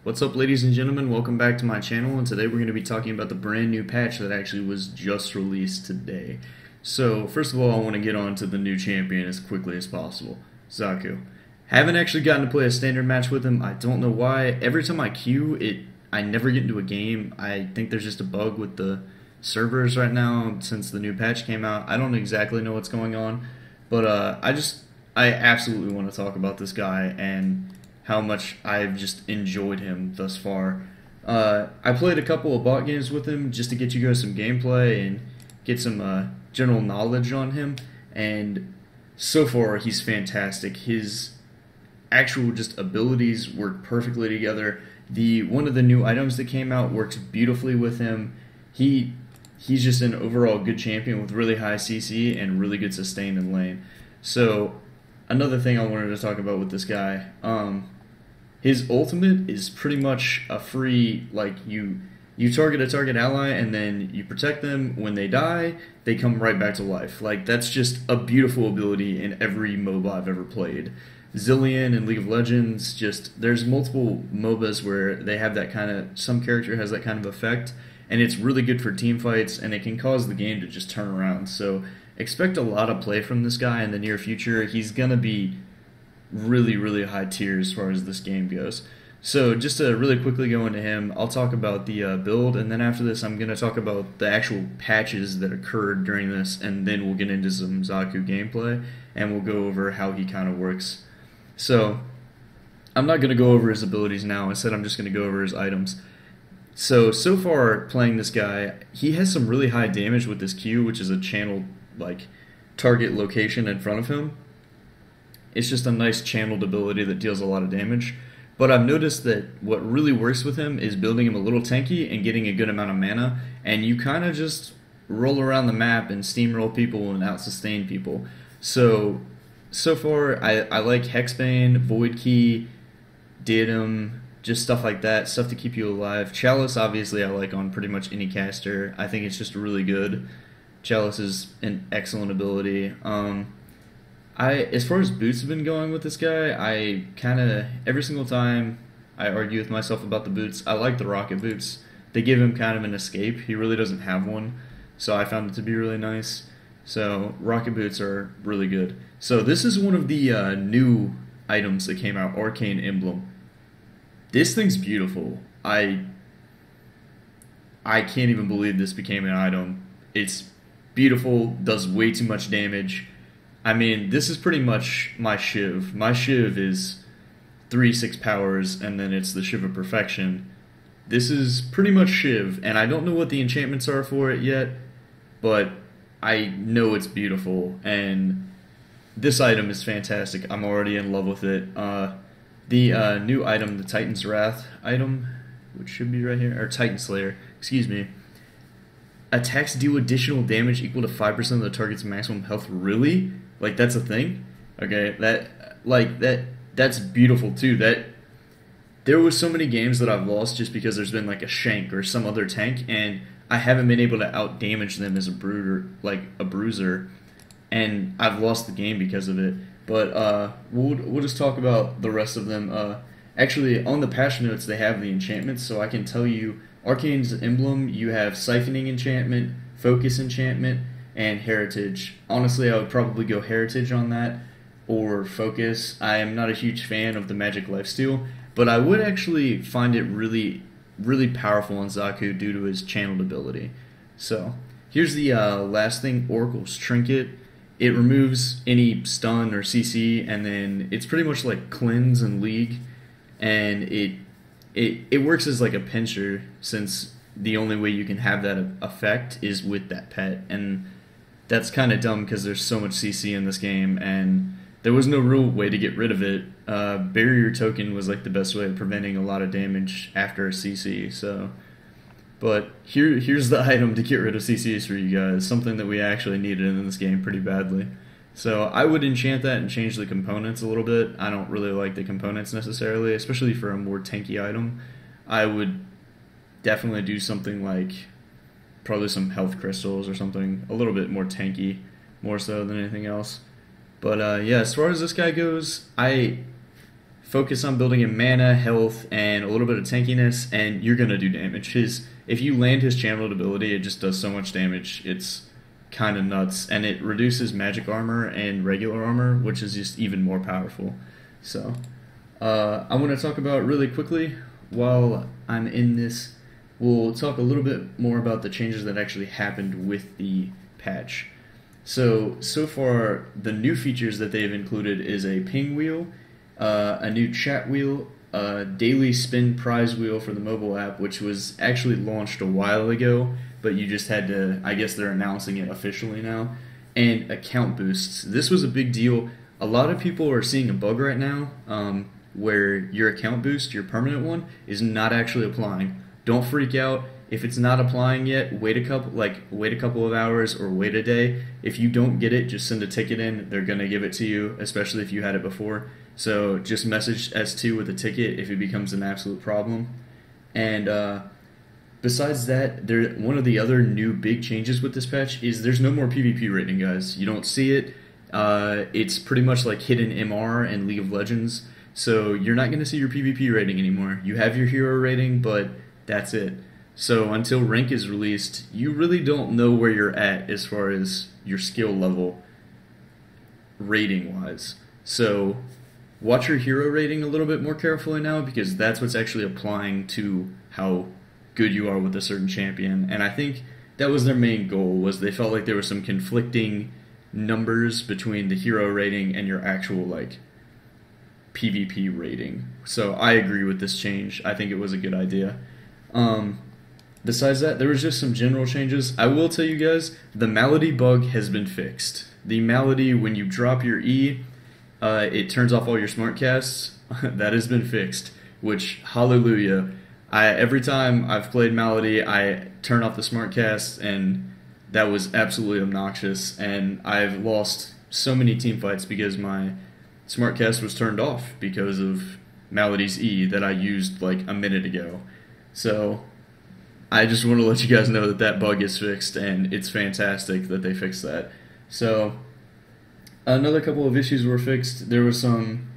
What's up, ladies and gentlemen? Welcome back to my channel, and today we're going to be talking about the brand new patch that actually was just released today. So, first of all, I want to get on to the new champion as quickly as possible, Zaku. Haven't actually gotten to play a standard match with him. I don't know why. Every time I queue, I never get into a game. I think there's just a bug with the servers right now since the new patch came out. I don't exactly know what's going on, but I absolutely want to talk about this guy and how much I've just enjoyed him thus far. I played a couple of bot games with him just to get you guys some gameplay and get some general knowledge on him, and so far he's fantastic. His actual just abilities work perfectly together. One of the new items that came out works beautifully with him. He's just an overall good champion with really high CC and really good sustain in lane. So another thing I wanted to talk about with this guy, his ultimate is pretty much a free, like, you target a target ally and then you protect them. When they die, they come right back to life. Like, that's just a beautiful ability in every MOBA I've ever played. Zillion and League of Legends, there's multiple MOBAs where they have that kind of, some character has that kind of effect, and it's really good for team fights, and it can cause the game to just turn around. So expect a lot of play from this guy in the near future. He's going to be really, really high tier as far as this game goes. So just to really quickly go into him, I'll talk about the build, and then after this I'm going to talk about the actual patches that occurred during this, and then we'll get into some Zaku gameplay, and we'll go over how he kind of works. So I'm not going to go over his abilities now. Instead, I'm just going to go over his items. So far playing this guy, he has some really high damage with this Q, which is a channeled, like, target location in front of him. It's just a nice channeled ability that deals a lot of damage. But I've noticed that what really works with him is building him a little tanky and getting a good amount of mana, and you kind of just roll around the map and steamroll people and out-sustain people. So far, I like Hexbane, Void Key, Diadem, just stuff like that, stuff to keep you alive. Chalice, obviously, I like on pretty much any caster. I think it's just really good. Chalice is an excellent ability. As far as boots have been going with this guy, I kind of, every single time I argue with myself about the boots, I like the rocket boots. They give him kind of an escape. He really doesn't have one, so I found it to be really nice. So rocket boots are really good. So this is one of the new items that came out, Arcane Emblem. This thing's beautiful. I can't even believe this became an item. It's beautiful, does way too much damage. I mean, this is pretty much my Shiv. My Shiv is 3-6 powers, and then it's the Shiv of Perfection. This is pretty much Shiv, and I don't know what the enchantments are for it yet, but I know it's beautiful, and this item is fantastic. I'm already in love with it. The new item, the Titan's Wrath item, which should be right here, or Titan Slayer, excuse me. Attacks deal additional damage equal to 5% of the target's maximum health. Really? Like, that's a thing? Okay, that's beautiful too. There was so many games that I've lost just because there's been like a Shank or some other tank, and I haven't been able to out damage them as a bruiser, and I've lost the game because of it. But we'll just talk about the rest of them. Actually, on the patch notes they have the enchantments, so I can tell you Arcane's Emblem, you have Siphoning Enchantment, Focus Enchantment, and Heritage. Honestly, I would probably go Heritage on that, or Focus. I am not a huge fan of the Magic Lifesteal, but I would actually find it really, really powerful on Zaku due to his channeled ability. So, here's the last thing, Oracle's Trinket. It removes any stun or CC, and then it's pretty much like Cleanse and League, and it works as like a pincher, since the only way you can have that effect is with that pet, and that's kind of dumb because there's so much CC in this game, and there was no real way to get rid of it. Barrier Token was like the best way of preventing a lot of damage after a CC, so... But here's the item to get rid of CCs for you guys, something that we actually needed in this game pretty badly. So I would enchant that and change the components a little bit. I don't really like the components necessarily, especially for a more tanky item. I would definitely do something like probably some health crystals or something a little bit more tanky, more so than anything else. But yeah, as far as this guy goes, focus on building in mana, health, and a little bit of tankiness, and you're going to do damage. If you land his channeled ability, it just does so much damage. It's kind of nuts, and it reduces magic armor and regular armor, which is just even more powerful. So, I want to talk about really quickly while I'm in this. We'll talk a little bit more about the changes that actually happened with the patch. So far, the new features that they've included is a ping wheel, a new chat wheel, a daily spin prize wheel for the mobile app, which was actually launched a while ago, but you just had to, I guess they're announcing it officially now, and account boosts. This was a big deal. A lot of people are seeing a bug right now where your account boost, your permanent one, is not actually applying. Don't freak out. If it's not applying yet, wait a couple of hours or wait a day. If you don't get it, just send a ticket in. They're going to give it to you, especially if you had it before. So just message S2 with a ticket if it becomes an absolute problem. And besides that, one of the other new big changes with this patch is there's no more PvP rating, guys. You don't see it. It's pretty much like hidden MR and League of Legends. So you're not going to see your PvP rating anymore. You have your hero rating, but that's it. So until rank is released, you really don't know where you're at as far as your skill level rating-wise. So watch your hero rating a little bit more carefully now, because that's what's actually applying to how good you are with a certain champion. And I think that was their main goal, was they felt like there were some conflicting numbers between the hero rating and your actual PvP rating. So I agree with this change. I think it was a good idea. Besides that, there was just some general changes. I will tell you guys, the malady bug has been fixed. The malady, when you drop your E, it turns off all your smart casts. That has been fixed, which, hallelujah. Every time I've played malady, I turn off the smart casts, and that was absolutely obnoxious, and I've lost so many team fights because my smart cast was turned off because of malady's E that I used like a minute ago. So I just want to let you guys know that that bug is fixed, and it's fantastic that they fixed that. So another couple of issues were fixed. There were some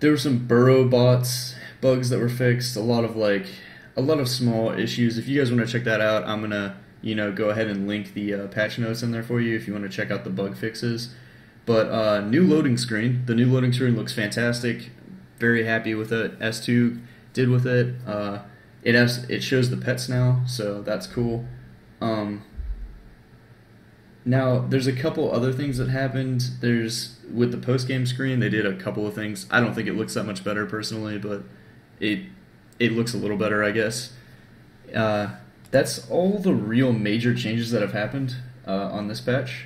burrow bots bugs that were fixed. A lot of small issues. If you guys want to check that out, I'm gonna go ahead and link the patch notes in there for you if you want to check out the bug fixes. But new loading screen. The new loading screen looks fantastic. Very happy with it. S2 did with it. It shows the pets now, so that's cool. Now, there's a couple other things that happened. With the post-game screen, they did a couple of things. I don't think it looks that much better personally, but it looks a little better, I guess. That's all the real major changes that have happened on this patch.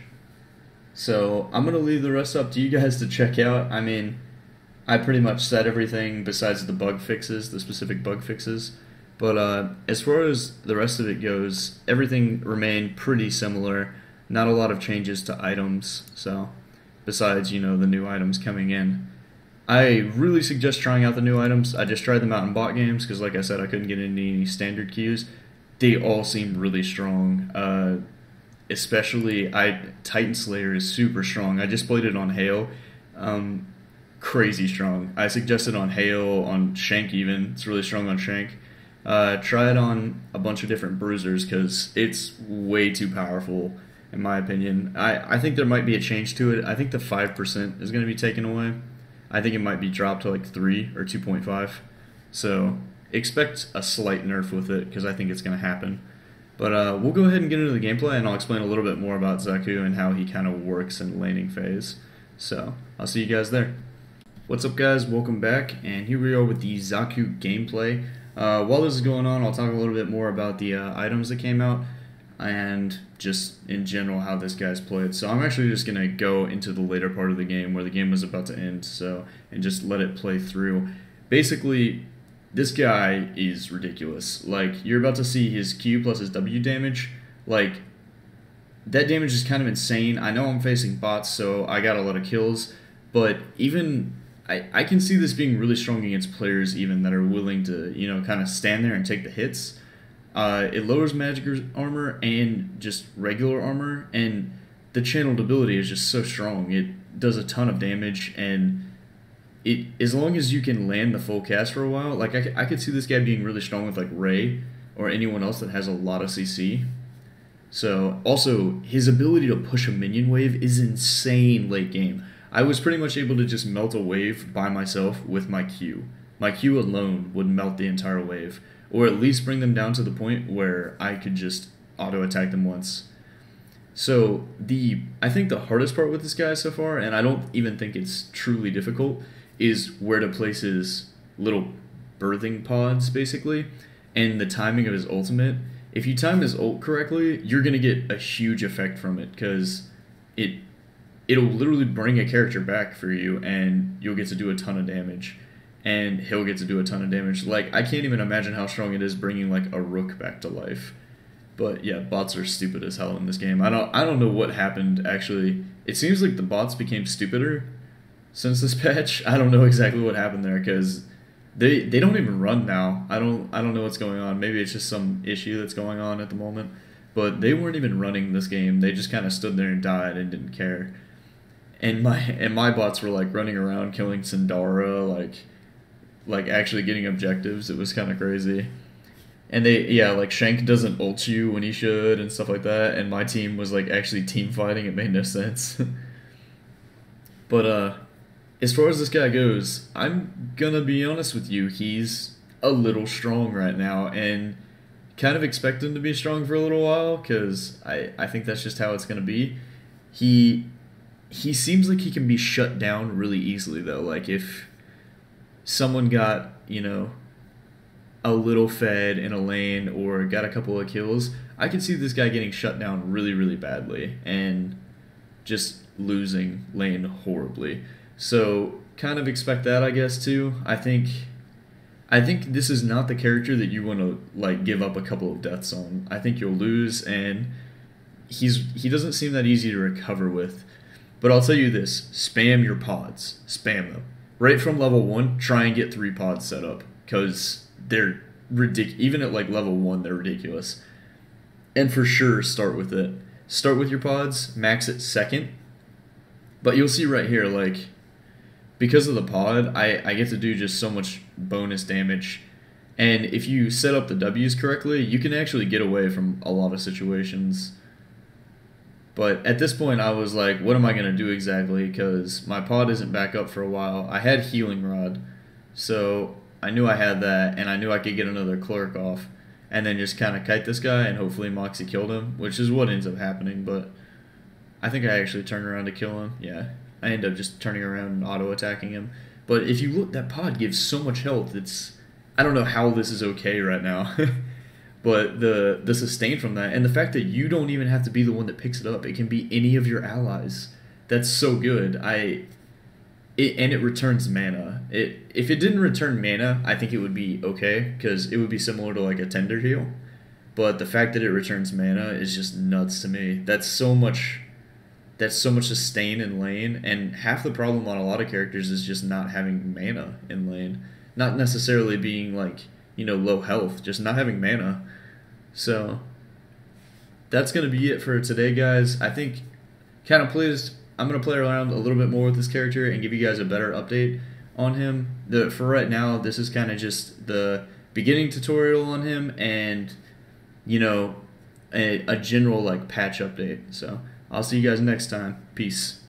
So I'm going to leave the rest up to you guys to check out. I mean, I pretty much said everything besides the bug fixes, the specific bug fixes. But as far as the rest of it goes, everything remained pretty similar. Not a lot of changes to items, so besides, the new items coming in. I really suggest trying out the new items. I just tried them out in bot games because, like I said, I couldn't get into any standard queues. They all seem really strong. Especially, Titan Slayer is super strong. I just played it on Hail. Crazy strong. I suggest it on Hail, on Shank even. It's really strong on Shank. Try it on a bunch of different bruisers because it's way too powerful, in my opinion. I think there might be a change to it. I think the 5% is going to be taken away. I think it might be dropped to like 3 or 2.5. So expect a slight nerf with it because I think it's going to happen. But we'll go ahead and get into the gameplay, and I'll explain a little bit more about Zaku and how he kind of works in the laning phase. So I'll see you guys there. What's up, guys? Welcome back, and here we are with the Zaku gameplay. While this is going on, I'll talk a little bit more about the items that came out and just in general how this guy's played. So I'm actually just going to go into the later part of the game where the game was about to end, and just let it play through. Basically, this guy is ridiculous. Like, you're about to see his Q plus his W damage. Like, that damage is kind of insane. I know I'm facing bots, so I got a lot of kills, but even I can see this being really strong against players even that are willing to, kind of stand there and take the hits. It lowers magic armor and just regular armor, and the channeled ability is just so strong. It does a ton of damage, and as long as you can land the full cast for a while, like I could see this guy being really strong with like Ray or anyone else that has a lot of CC. So also his ability to push a minion wave is insane late game. I was pretty much able to just melt a wave by myself with my Q. My Q alone would melt the entire wave, or at least bring them down to the point where I could just auto attack them once. So I think the hardest part with this guy so far, and I don't even think it's truly difficult, is where to place his little birthing pods basically, and the timing of his ultimate. If you time his ult correctly, you're gonna get a huge effect from it because it'll literally bring a character back for you, and you'll get to do a ton of damage, and he'll get to do a ton of damage. Like I can't even imagine how strong it is bringing like a rook back to life. But yeah, bots are stupid as hell in this game. I don't know what happened actually. It seems like the bots became stupider since this patch. I don't know exactly what happened there because they don't even run now. I don't know what's going on. Maybe it's just some issue that's going on at the moment. But they weren't even running this game. They just kind of stood there and died and didn't care. And my bots were like running around killing Sindara, like actually getting objectives. It was kind of crazy. And like Shank doesn't ult you when he should and stuff like that. And my team was like actually team fighting. It made no sense. But as far as this guy goes, I'm gonna be honest with you. He's a little strong right now, and kind of expect him to be strong for a little while because I think that's just how it's gonna be. He seems like he can be shut down really easily though. Like if someone got a little fed in a lane or got a couple of kills, I can see this guy getting shut down really, really badly and just losing lane horribly. So kind of expect that, I guess, too. I think this is not the character that you want to like give up a couple of deaths on. I think you'll lose, and he doesn't seem that easy to recover with. But I'll tell you this, spam your pods. Spam them. Right from level 1, try and get 3 pods set up because they're ridiculous. Even at like level 1, they're ridiculous. And for sure, start with it. Start with your pods, max it second. But you'll see right here, like, because of the pod, I get to do just so much bonus damage. And if you set up the W's correctly, you can actually get away from a lot of situations. But at this point, I was like, what am I going to do exactly? Because my pod isn't back up for a while. I had Healing Rod, so I knew I had that, and I knew I could get another Clerk off, and then just kind of kite this guy, and hopefully Moxie killed him, which is what ends up happening, but I think I actually turned around to kill him. Yeah, I end up just turning around and auto-attacking him. But if you look, that pod gives so much health, I don't know how this is okay right now. But the sustain from that, and the fact that you don't even have to be the one that picks it up. It can be any of your allies. That's so good. And it returns mana. If it didn't return mana, I think it would be okay, because it would be similar to like a tender heal. But the fact that it returns mana is just nuts to me. That's so much sustain in lane, and half the problem on a lot of characters is just not having mana in lane. Not necessarily being like, low health, just not having mana. So that's going to be it for today, guys. I think kind of pleased. I'm going to play around a little bit more with this character and give you guys a better update on him. For right now, this is kind of just the beginning tutorial on him and, a general like patch update. So I'll see you guys next time. Peace.